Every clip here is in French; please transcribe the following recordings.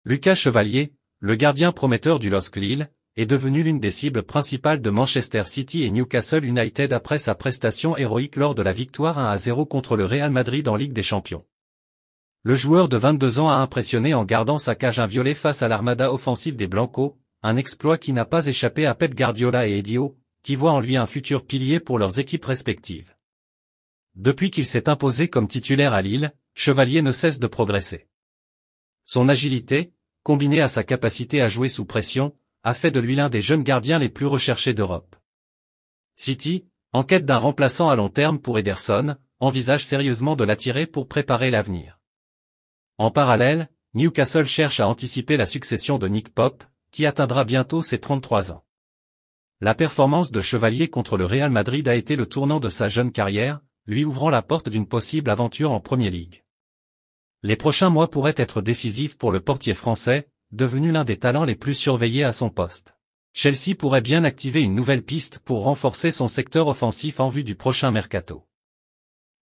Lucas Chevalier, le gardien prometteur du LOSC Lille, est devenu l'une des cibles principales de Manchester City et Newcastle United après sa prestation héroïque lors de la victoire 1-0 contre le Real Madrid en Ligue des Champions. Le joueur de 22 ans a impressionné en gardant sa cage inviolée face à l'armada offensive des Blancos, un exploit qui n'a pas échappé à Pep Guardiola et Eddie Howe, qui voient en lui un futur pilier pour leurs équipes respectives. Depuis qu'il s'est imposé comme titulaire à Lille, Chevalier ne cesse de progresser. Son agilité, combinée à sa capacité à jouer sous pression, a fait de lui l'un des jeunes gardiens les plus recherchés d'Europe. City, en quête d'un remplaçant à long terme pour Ederson, envisage sérieusement de l'attirer pour préparer l'avenir. En parallèle, Newcastle cherche à anticiper la succession de Nick Pope, qui atteindra bientôt ses 33 ans. La performance de Chevalier contre le Real Madrid a été le tournant de sa jeune carrière, lui ouvrant la porte d'une possible aventure en Premier League. Les prochains mois pourraient être décisifs pour le portier français, devenu l'un des talents les plus surveillés à son poste. Chelsea pourrait bien activer une nouvelle piste pour renforcer son secteur offensif en vue du prochain mercato.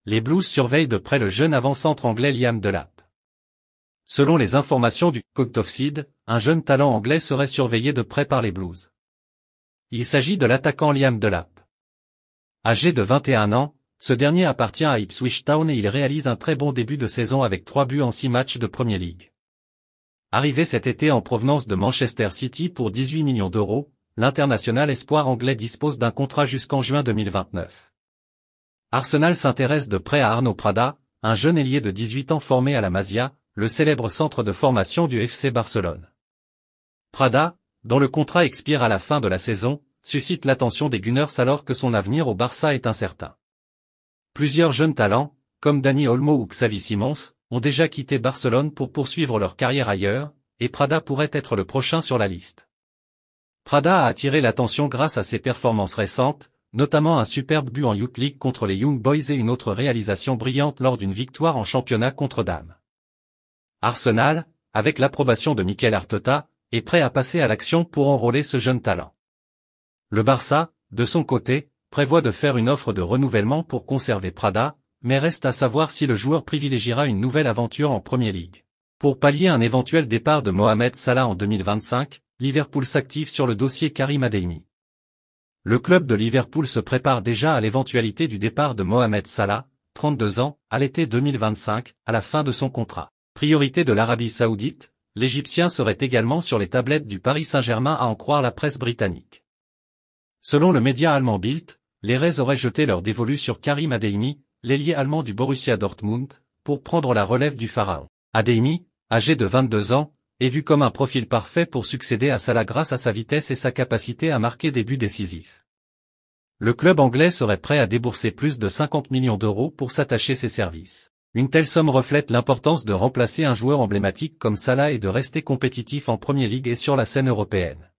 Les Blues surveillent de près le jeune avant-centre anglais Liam Delap. Selon les informations du Cocktoffseed, un jeune talent anglais serait surveillé de près par les Blues. Il s'agit de l'attaquant Liam Delap. Âgé de 21 ans, ce dernier appartient à Ipswich Town et il réalise un très bon début de saison avec 3 buts en 6 matchs de Premier League. Arrivé cet été en provenance de Manchester City pour 18 millions d'euros, l'international espoir anglais dispose d'un contrat jusqu'en juin 2029. Arsenal s'intéresse de près à Arnaud Prada, un jeune ailier de 18 ans formé à la Masia, le célèbre centre de formation du FC Barcelone. Prada, dont le contrat expire à la fin de la saison, suscite l'attention des Gunners alors que son avenir au Barça est incertain. Plusieurs jeunes talents, comme Dani Olmo ou Xavi Simons, ont déjà quitté Barcelone pour poursuivre leur carrière ailleurs, et Prada pourrait être le prochain sur la liste. Prada a attiré l'attention grâce à ses performances récentes, notamment un superbe but en Youth League contre les Young Boys et une autre réalisation brillante lors d'une victoire en championnat contre Dames. Arsenal, avec l'approbation de Mikel Arteta, est prêt à passer à l'action pour enrôler ce jeune talent. Le Barça, de son côté, prévoit de faire une offre de renouvellement pour conserver Prada, mais reste à savoir si le joueur privilégiera une nouvelle aventure en Premier League. Pour pallier un éventuel départ de Mohamed Salah en 2025, Liverpool s'active sur le dossier Karim Adeyemi. Le club de Liverpool se prépare déjà à l'éventualité du départ de Mohamed Salah, 32 ans, à l'été 2025, à la fin de son contrat. Priorité de l'Arabie Saoudite, l'Égyptien serait également sur les tablettes du Paris Saint-Germain à en croire la presse britannique. Selon le média allemand Bild, les Reds auraient jeté leur dévolu sur Karim Adeyemi, l'ailier allemand du Borussia Dortmund, pour prendre la relève du pharaon. Adeyemi, âgé de 22 ans, est vu comme un profil parfait pour succéder à Salah grâce à sa vitesse et sa capacité à marquer des buts décisifs. Le club anglais serait prêt à débourser plus de 50 millions d'euros pour s'attacher ses services. Une telle somme reflète l'importance de remplacer un joueur emblématique comme Salah et de rester compétitif en Premier League et sur la scène européenne.